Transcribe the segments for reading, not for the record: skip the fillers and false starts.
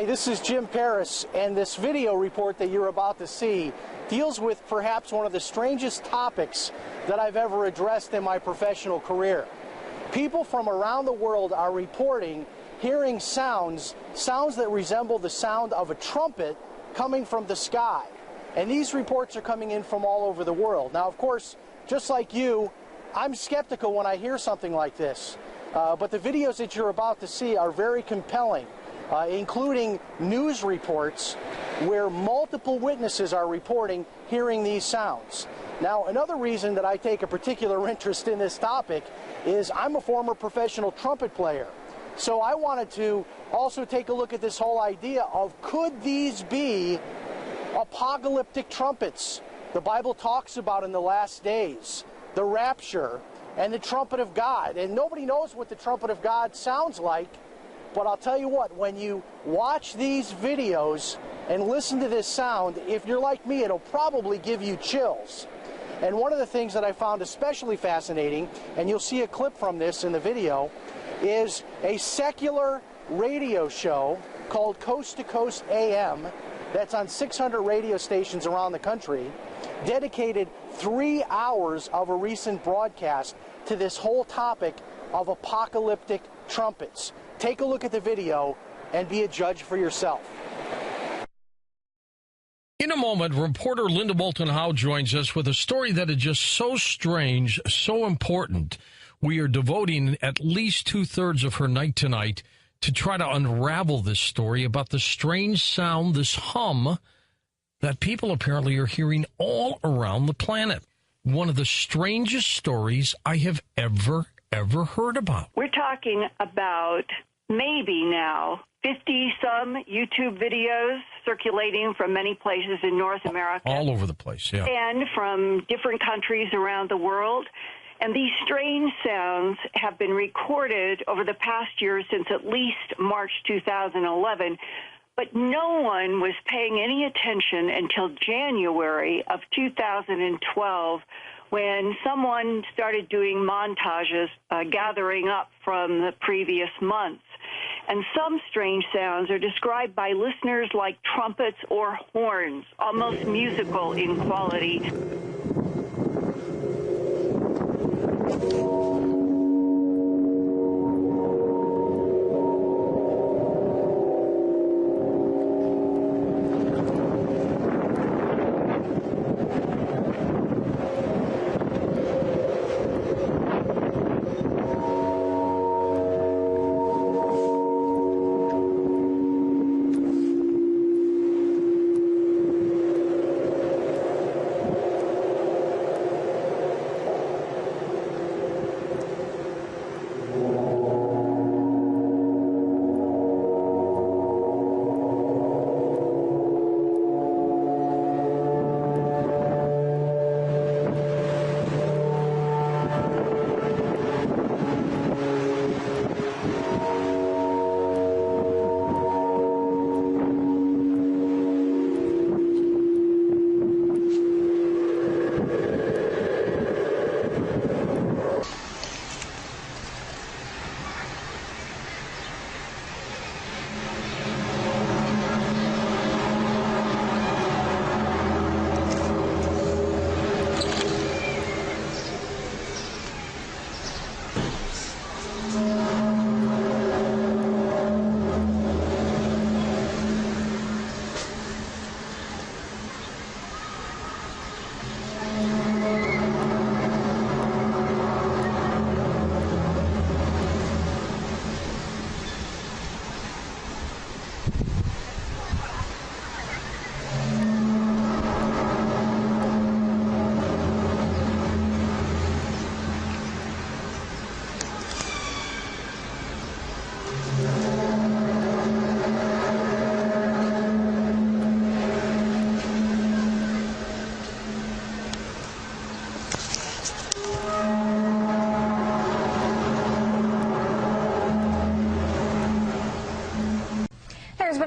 Hi, this is Jim Paris, and this video report that you're about to see deals with perhaps one of the strangest topics that I've ever addressed in my professional career. People from around the world are reporting hearing sounds that resemble the sound of a trumpet coming from the sky. And these reports are coming in from all over the world. Now, of course, just like you, I'm skeptical when I hear something like this. But the videos that you're about to see are very compelling, including news reports where multiple witnesses are reporting hearing these sounds. Now, another reason that I take a particular interest in this topic is I'm a former professional trumpet player. So I wanted to also take a look at this whole idea of, could these be apocalyptic trumpets the Bible talks about in the last days, the rapture, and the trumpet of God? And nobody knows what the trumpet of God sounds like, but I'll tell you what, when you watch these videos and listen to this sound, if you're like me, it'll probably give you chills. And one of the things that I found especially fascinating, and you'll see a clip from this in the video, is a secular radio show called Coast to Coast AM that's on 600 radio stations around the country, dedicated 3 hours of a recent broadcast to this whole topic of apocalyptic trumpets. Take a look at the video and be a judge for yourself. In a moment, reporter Linda Moulton Howe joins us with a story that is just so strange, so important. We are devoting at least 2/3 of her night tonight to try to unravel this story about the strange sound, this hum, that people apparently are hearing all around the planet. One of the strangest stories I have ever heard about. We're talking about maybe now 50-some YouTube videos circulating from many places in North America. All over the place, yeah. And from different countries around the world. And these strange sounds have been recorded over the past year since at least March 2011. But no one was paying any attention until January of 2012, when someone started doing montages gathering up from the previous months. And some strange sounds are described by listeners like trumpets or horns, almost musical in quality.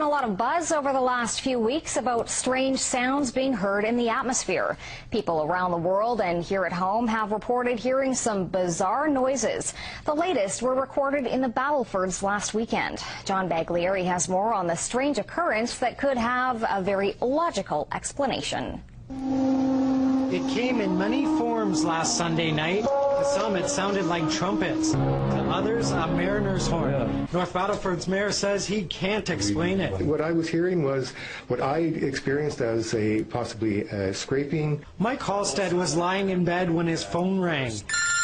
a lot of buzz over the last few weeks about strange sounds being heard in the atmosphere. People around the world and here at home have reported hearing some bizarre noises. The latest were recorded in the Battlefords last weekend. John Baglieri has more on the strange occurrence that could have a very logical explanation. It came in many forms last Sunday night. To some, it sounded like trumpets. To others, a mariner's horn. Yeah. North Battleford's mayor says he can't explain it. What I was hearing was what I experienced as possibly scraping. Mike Halstead was lying in bed when his phone rang.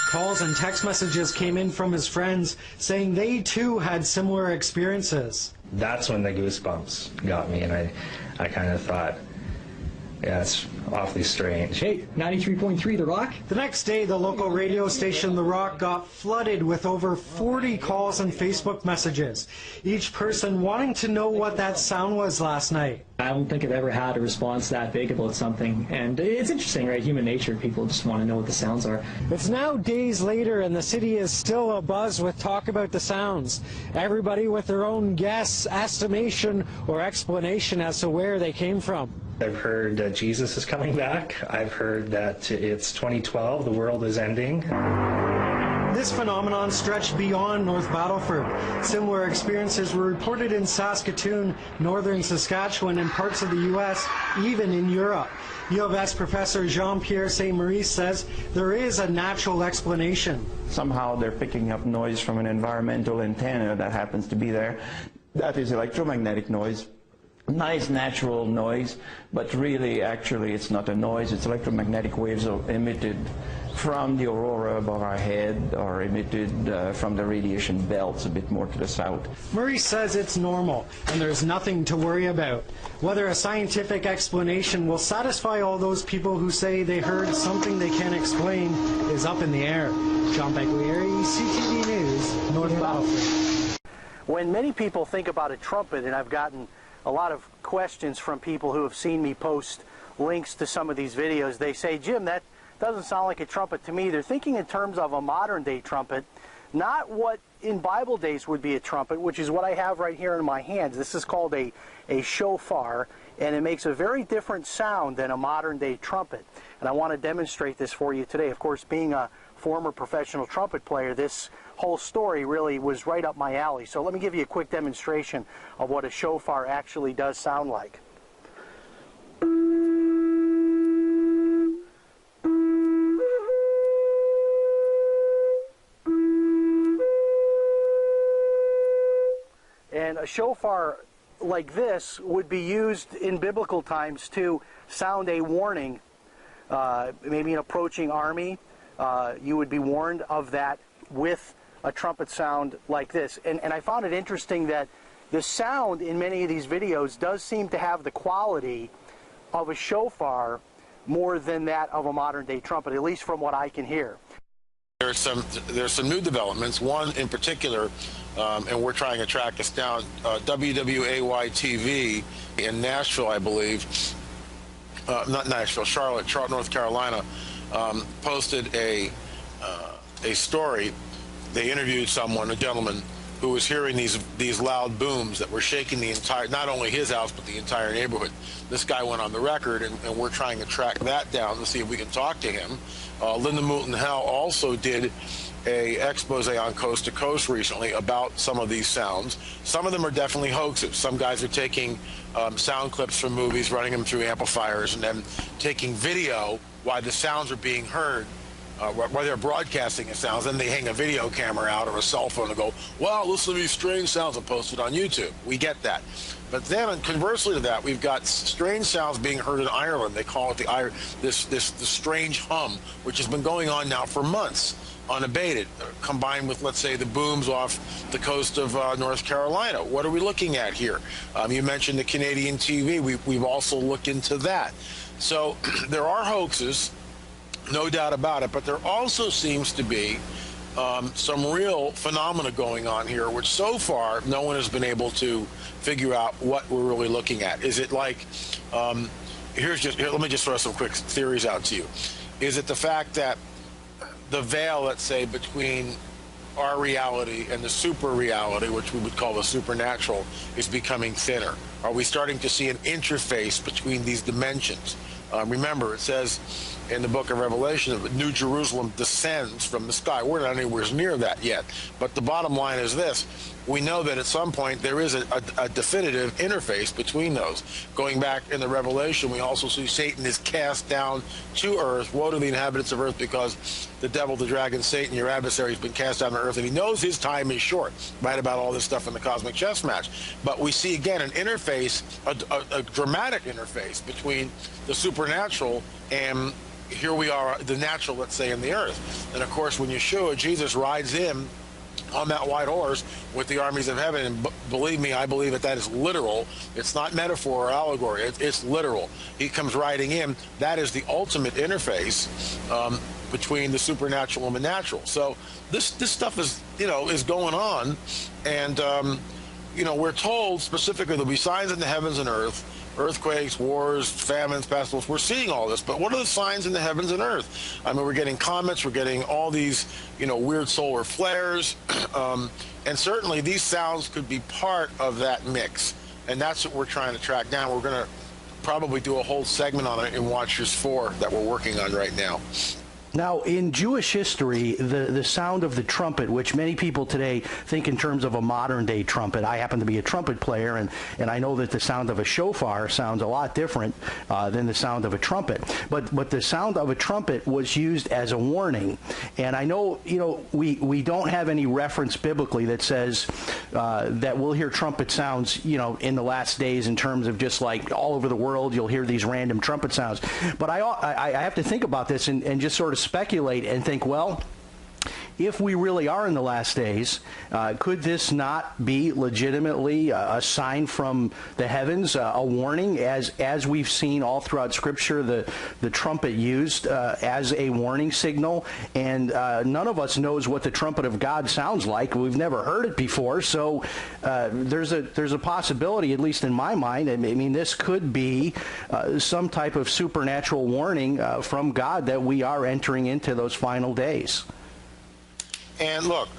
Calls and text messages came in from his friends saying they too had similar experiences. That's when the goosebumps got me, and I kind of thought, yeah, it's awfully strange. Hey, 93.3 The Rock. The next day, the local radio station The Rock got flooded with over 40 calls and Facebook messages, each person wanting to know what that sound was last night. I don't think I've ever had a response that big about something, and it's interesting, right? Human nature, people just want to know what the sounds are. It's now days later, and the city is still abuzz with talk about the sounds. Everybody with their own guess, estimation, or explanation as to where they came from. I've heard that Jesus is coming back. I've heard that it's 2012, the world is ending. This phenomenon stretched beyond North Battleford. Similar experiences were reported in Saskatoon, northern Saskatchewan, and parts of the U.S., even in Europe. U of S professor Jean-Pierre Saint-Maurice says there is a natural explanation. Somehow they're picking up noise from an environmental antenna that happens to be there. That is electromagnetic noise. Nice natural noise, but really, actually, it's not a noise. It's electromagnetic waves emitted from the aurora above our head, or emitted from the radiation belts a bit more to the south. Murray says it's normal, and there's nothing to worry about. Whether a scientific explanation will satisfy all those people who say they heard something they can't explain is up in the air. John Baglieri, CTV News, North Battleford. When many people think about a trumpet, and I've gotten a lot of questions from people who have seen me post links to some of these videos, they say, Jim, that doesn't sound like a trumpet to me. They're thinking in terms of a modern day trumpet, not what in Bible days would be a trumpet, which is what I have right here in my hands. This is called a shofar, and it makes a very different sound than a modern day trumpet. And I want to demonstrate this for you today. Of course, being a former professional trumpet player, this whole story really was right up my alley. So let me give you a quick demonstration of what a shofar actually does sound like. And a shofar like this would be used in biblical times to sound a warning, maybe an approaching army. You would be warned of that with a trumpet sound like this. And I found it interesting that the sound in many of these videos does seem to have the quality of a shofar more than that of a modern day trumpet, at least from what I can hear. There's some new developments, one in particular, and we're trying to track this down. WWAY-TV in Nashville, I believe, not Nashville, Charlotte, North Carolina, posted a story. They interviewed someone, a gentleman, who was hearing these loud booms that were shaking the entire, not only his house, but the entire neighborhood. This guy went on the record, and we're trying to track that down to see if we can talk to him. Linda Moulton Howe also did a expose on Coast to Coast recently about some of these sounds. Some of them are definitely hoaxes. Some guys are taking sound clips from movies, running them through amplifiers, and then taking video while the sounds are being heard. While they're broadcasting the sounds, then they hang a video camera out or a cell phone and go, wow, listen to these strange sounds, and post it on YouTube. We get that. But then, conversely to that, we've got strange sounds being heard in Ireland. They call it the strange hum, which has been going on now for months, unabated, combined with, let's say, the booms off the coast of North Carolina. What are we looking at here? You mentioned the Canadian TV. We've also looked into that. So there are hoaxes, no doubt about it, but there also seems to be some real phenomena going on here, which so far no one has been able to figure out what we're really looking at. Is it like, let me just throw some quick theories out to you. Is it the fact that the veil, let's say, between our reality and the super reality, which we would call the supernatural, is becoming thinner? Are we starting to see an interface between these dimensions? Remember, it says in the book of Revelation that New Jerusalem descends from the sky. We're not anywhere near that yet. But the bottom line is this. We know that at some point there is a definitive interface between those. Going back in the Revelation, we also see Satan is cast down to earth. Woe to the inhabitants of earth, because the devil, the dragon, Satan, your adversary, has been cast down to earth, and he knows his time is short. Right about all this stuff in the cosmic chess match. But we see again an interface, a dramatic interface between the supernatural and here we are, the natural, let's say, in the earth. And of course, when Yeshua, Jesus, rides in on that white horse with the armies of heaven, and believe me, I believe that is literal. It's not metaphor or allegory. It's literal. He comes riding in. That is the ultimate interface between the supernatural and the natural. So this stuff is, is going on, and we're told specifically there'll be signs in the heavens and earth. Earthquakes, wars, famines, pestilence. We're seeing all this, but what are the signs in the heavens and earth? I mean, we're getting comets, we're getting all these, weird solar flares, and certainly these sounds could be part of that mix, and that's what we're trying to track down. We're going to probably do a whole segment on it in Watchers 4 that we're working on right now. Now, in Jewish history, the sound of the trumpet, which many people today think in terms of a modern-day trumpet. I happen to be a trumpet player, and I know that the sound of a shofar sounds a lot different than the sound of a trumpet. But the sound of a trumpet was used as a warning. And I know, we don't have any reference biblically that says that we'll hear trumpet sounds, in the last days in terms of just like all over the world, you'll hear these random trumpet sounds. But I have to think about this and just sort of speculate and think, well, if we really are in the last days, could this not be legitimately a sign from the heavens, a warning, as we've seen all throughout Scripture, the trumpet used as a warning signal? And none of us knows what the trumpet of God sounds like. We've never heard it before, so there's a possibility, at least in my mind. I mean, this could be some type of supernatural warning from God that we are entering into those final days. And look,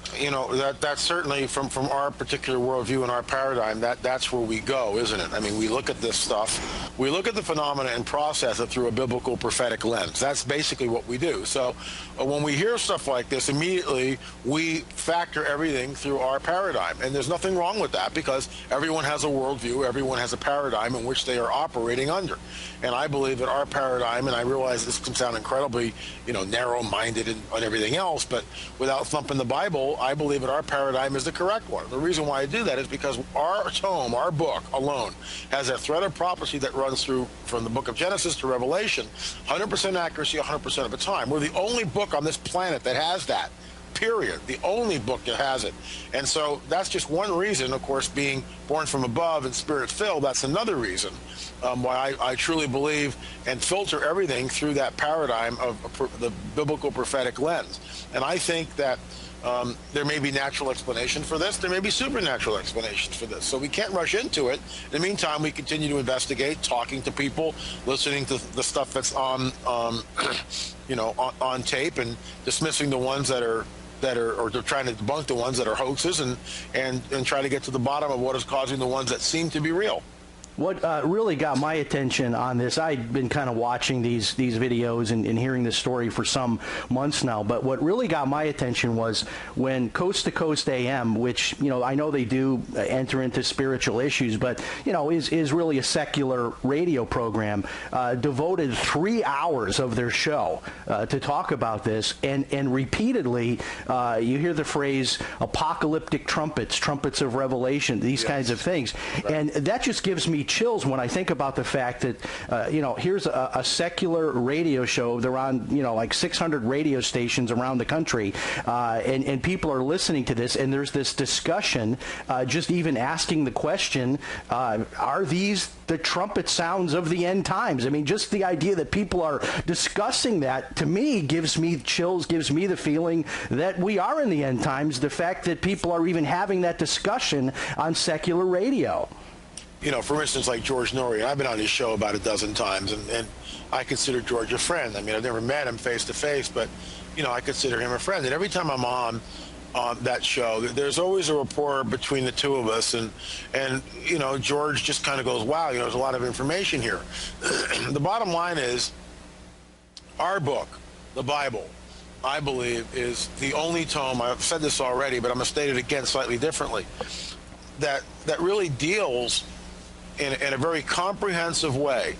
that's certainly from our particular worldview and our paradigm, that's where we go, isn't it? I mean, we look at this stuff, we look at the phenomena and process it through a biblical prophetic lens. That's basically what we do. So when we hear stuff like this, immediately we factor everything through our paradigm. And there's nothing wrong with that, because everyone has a worldview, everyone has a paradigm in which they are operating under. And I believe that our paradigm, and I realize this can sound incredibly, narrow-minded and everything else, but without thumping the Bible, I believe that our paradigm is the correct one. The reason why I do that is because our tome, our book alone, has a thread of prophecy that runs through from the book of Genesis to Revelation, 100% accuracy 100% of the time. We're the only book on this planet that has that. Period. The only book that has it. And so that's just one reason, of course, being born from above and spirit-filled, that's another reason why I truly believe and filter everything through that paradigm of the biblical prophetic lens. And I think that there may be natural explanation for this. There may be supernatural explanations for this. So we can't rush into it. In the meantime, we continue to investigate, talking to people, listening to the stuff that's on tape, and dismissing the ones or they're trying to debunk the ones that are hoaxes, and try to get to the bottom of what is causing the ones that seem to be real. What really got my attention on this, I'd been kind of watching these videos and hearing this story for some months now, but what really got my attention was when Coast to Coast AM, which, I know they do enter into spiritual issues, but, is really a secular radio program, devoted 3 hours of their show to talk about this, and repeatedly you hear the phrase apocalyptic trumpets of Revelation, these kinds of things. Right. And that just gives me chills when I think about the fact that, here's a secular radio show. They're on, like 600 radio stations around the country, and people are listening to this, and there's this discussion, just even asking the question, are these the trumpet sounds of the end times? I mean, just the idea that people are discussing that, to me, gives me chills, gives me the feeling that we are in the end times, the fact that people are even having that discussion on secular radio. For instance, like George Noory, I've been on his show about a dozen times, and I consider George a friend. I mean, I've never met him face to face, but, I consider him a friend. And every time I'm on, on that show. There's always a rapport between the two of us, and you know, George just kind of goes, wow, you know, there's a lot of information here. The bottom line is, our book, the Bible, I believe, is the only tome, I've said this already, but I'm going to state it again slightly differently, that really deals in a very comprehensive way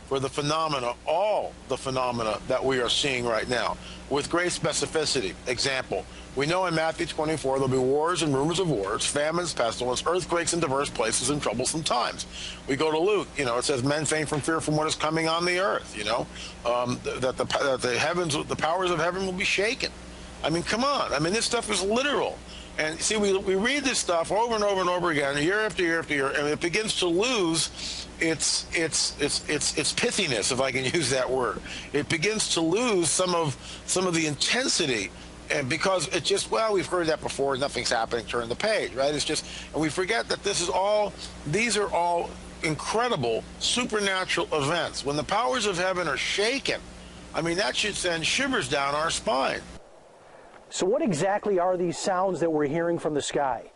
for the phenomena, all the phenomena that we are seeing right now, with great specificity. Example, we know in Matthew 24 there'll be wars and rumors of wars, famines, pestilence, earthquakes in diverse places, and troublesome times. We go to Luke, you know, it says men faint from fear from what is coming on the earth, you know, that the heavens, the powers of heaven will be shaken. I mean, come on. I mean, this stuff is literal. And see, we read this stuff over and over and over again, year after year after year, and it begins to lose its pithiness, if I can use that word. It begins to lose some of the intensity, and because it's just, well, we've heard that before, nothing's happening, turn the page, right? It's just, and we forget that these are all incredible supernatural events. When the powers of heaven are shaken, I mean, that should send shivers down our spine. So what exactly are these sounds that we're hearing from the sky?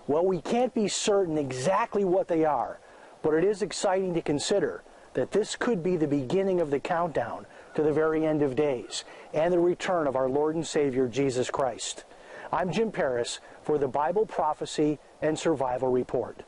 Well, we can't be certain exactly what they are, but it is exciting to consider that this could be the beginning of the countdown to the very end of days and the return of our Lord and Savior, Jesus Christ. I'm Jim Paris for the Bible Prophecy and Survival Report.